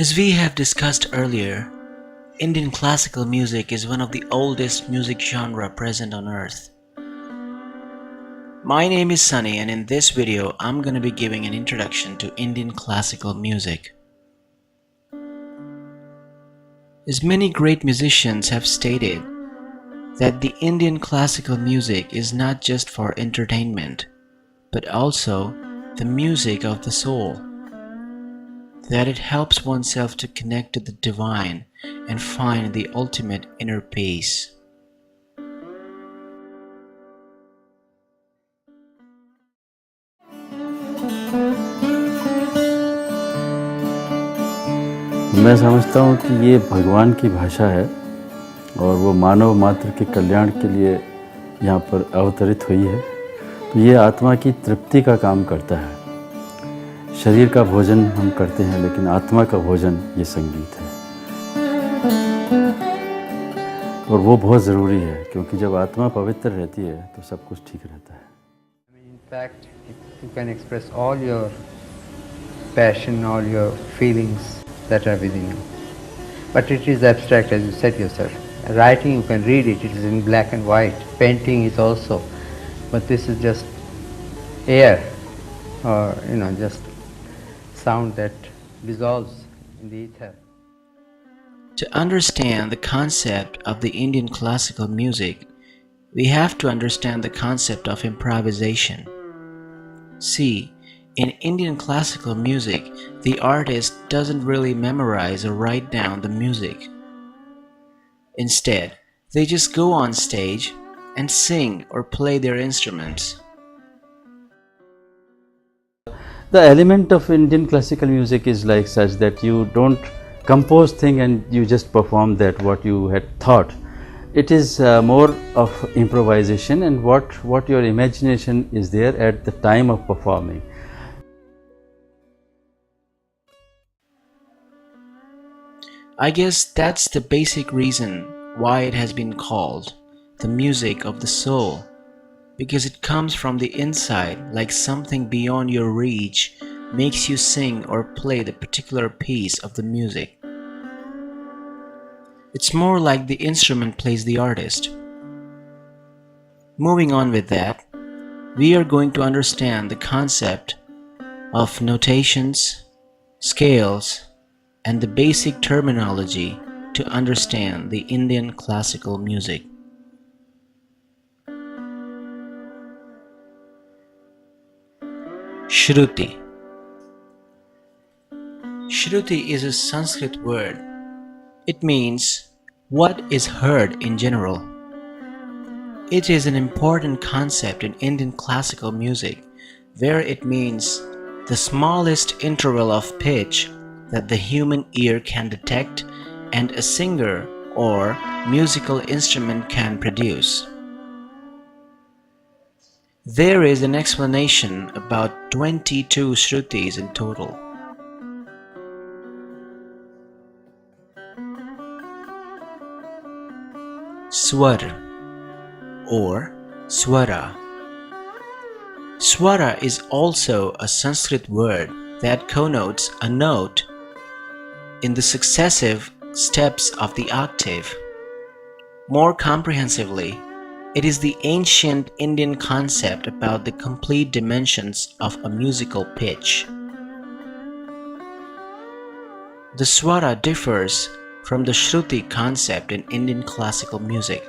As we have discussed earlier, Indian classical music is one of the oldest music genre present on earth. My name is Sunny, and in this video I'm going to be giving an introduction to Indian classical music. As many great musicians have stated that the Indian classical music is not just for entertainment, but also the music of the soul, that it helps oneself to connect to the divine and find the ultimate inner peace. मैं समझता हूँ कि ये भगवान की भाषा है और वो मानव मात्र के कल्याण के लिए यहाँ पर अवतरित हुई है। तो ये आत्मा की तृप्ति का काम करता है। शरीर का भोजन हम करते हैं, लेकिन आत्मा का भोजन ये संगीत है और वो बहुत ज़रूरी है, क्योंकि जब आत्मा पवित्र रहती है तो सब कुछ ठीक रहता है। In fact, you can express all your passion, all your feelings that are within you. But it is abstract, as you said yourself. Writing, you can read it, it is in black and white. Painting is also. But this is just air, or just sound that dissolves in the ether. To understand the concept of the Indian classical music, we have to understand the concept of improvisation. See, in Indian classical music, the artist doesn't really memorize or write down the music. Instead, they just go on stage and sing or play their instruments. The element of Indian classical music is like such that you don't compose thing and you just perform that what you had thought. It is more of improvisation and what your imagination is there at the time of performing. I guess that's the basic reason why it has been called the music of the soul, because it comes from the inside, like something beyond your reach makes you sing or play the particular piece of the music. It's more like the instrument plays the artist. Moving on with that, we are going to understand the concept of notations, scales, and the basic terminology to understand the Indian classical music. Shruti. Shruti is a Sanskrit word. It means what is heard in general. It is an important concept in Indian classical music, where it means the smallest interval of pitch that the human ear can detect and a singer or musical instrument can produce. There is an explanation about 22 shrutis in total. Swara or Swara. Swara is also a Sanskrit word that connotes a note in the successive steps of the octave. More comprehensively, it is the ancient Indian concept about the complete dimensions of a musical pitch. The Swara differs from the Shruti concept in Indian classical music.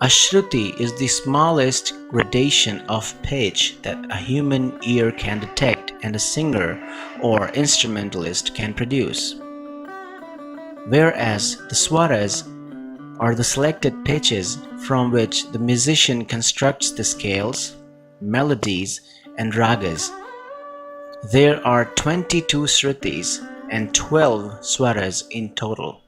A Shruti is the smallest gradation of pitch that a human ear can detect and a singer or instrumentalist can produce, whereas the Swaras are the selected pitches from which the musician constructs the scales, melodies, and ragas. There are 22 shrutis and 12 swaras in total.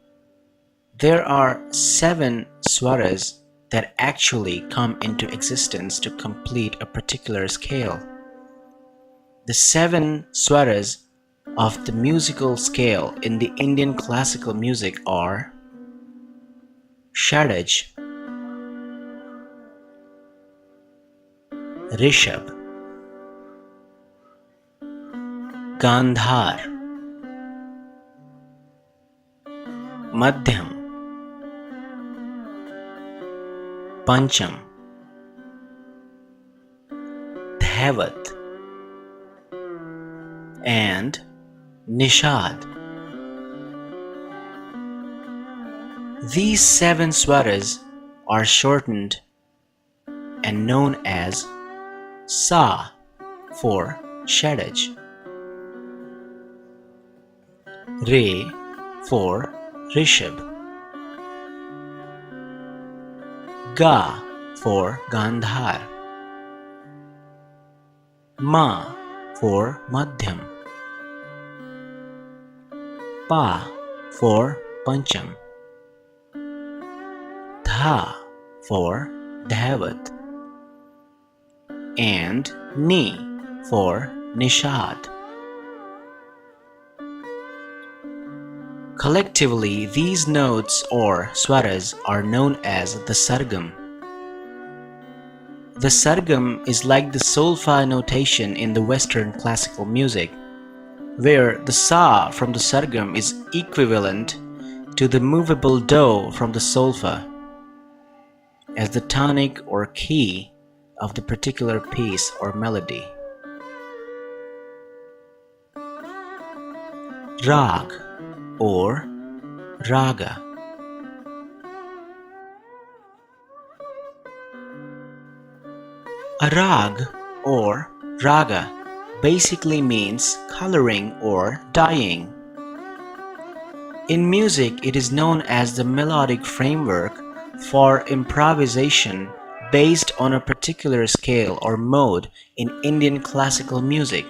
There are 7 swaras that actually come into existence to complete a particular scale. The 7 swaras of the musical scale in the Indian classical music are Shadaj, Rishabh, Gandhar, Madhyam, Pancham, Dhaivat, and Nishad. These 7 swaras are shortened and known as Sa for Shadaj, Re for Rishabh, Ga for Gandhar, Ma for Madhyam, Pa for Pancham, Dha for Dhaivat, and Ni for Nishad. Collectively, these notes or swaras are known as the sargam. The sargam is like the solfa notation in the Western classical music, where the sa from the sargam is equivalent to the movable do from the solfa as the tonic or key of the particular piece or melody. Rag or Raga. A rag or raga basically means coloring or dyeing. In music, it is known as the melodic framework for improvisation based on a particular scale or mode in Indian classical music.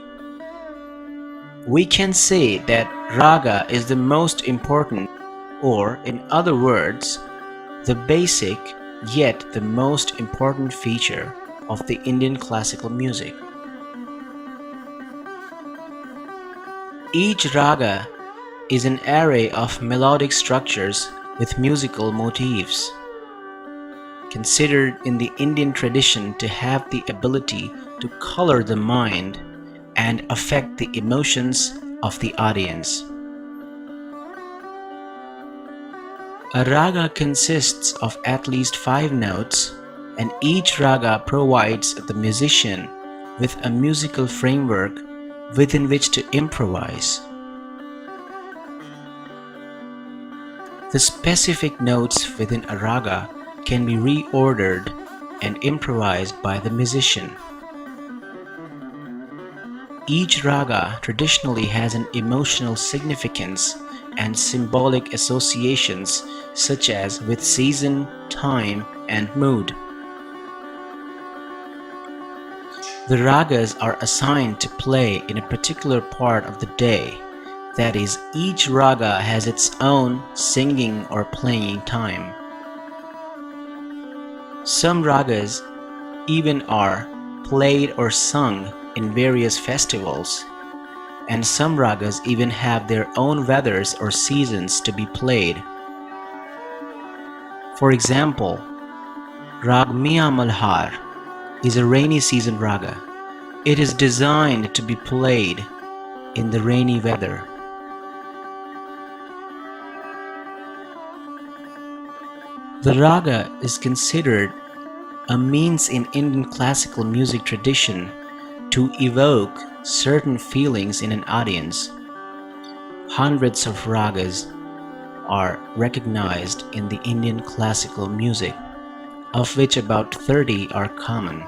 We can say that raga is the most important, or in other words, the basic yet the most important feature of the Indian classical music. Each raga is an array of melodic structures with musical motifs, considered in the Indian tradition to have the ability to color the mind and affect the emotions of the audience. A raga consists of at least 5 notes, and each raga provides the musician with a musical framework within which to improvise. The specific notes within a raga can be reordered and improvised by the musician. Each raga traditionally has an emotional significance and symbolic associations such as with season, time, and mood. The ragas are assigned to play in a particular part of the day. That is, each raga has its own singing or playing time. Some ragas even are played or sung in various festivals, and some ragas even have their own weathers or seasons to be played. For example, Rag Miya Malhar is a rainy season raga. It is designed to be played in the rainy weather. The raga is considered a means in Indian classical music tradition to evoke certain feelings in an audience. Hundreds of ragas are recognized in the Indian classical music, of which about 30 are common.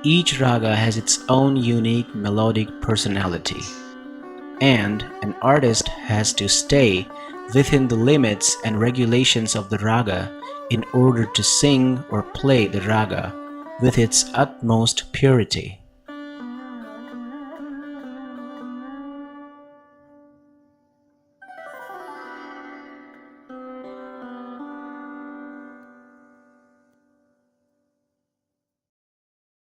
Each raga has its own unique melodic personality, and an artist has to stay within the limits and regulations of the raga in order to sing or play the raga with its utmost purity.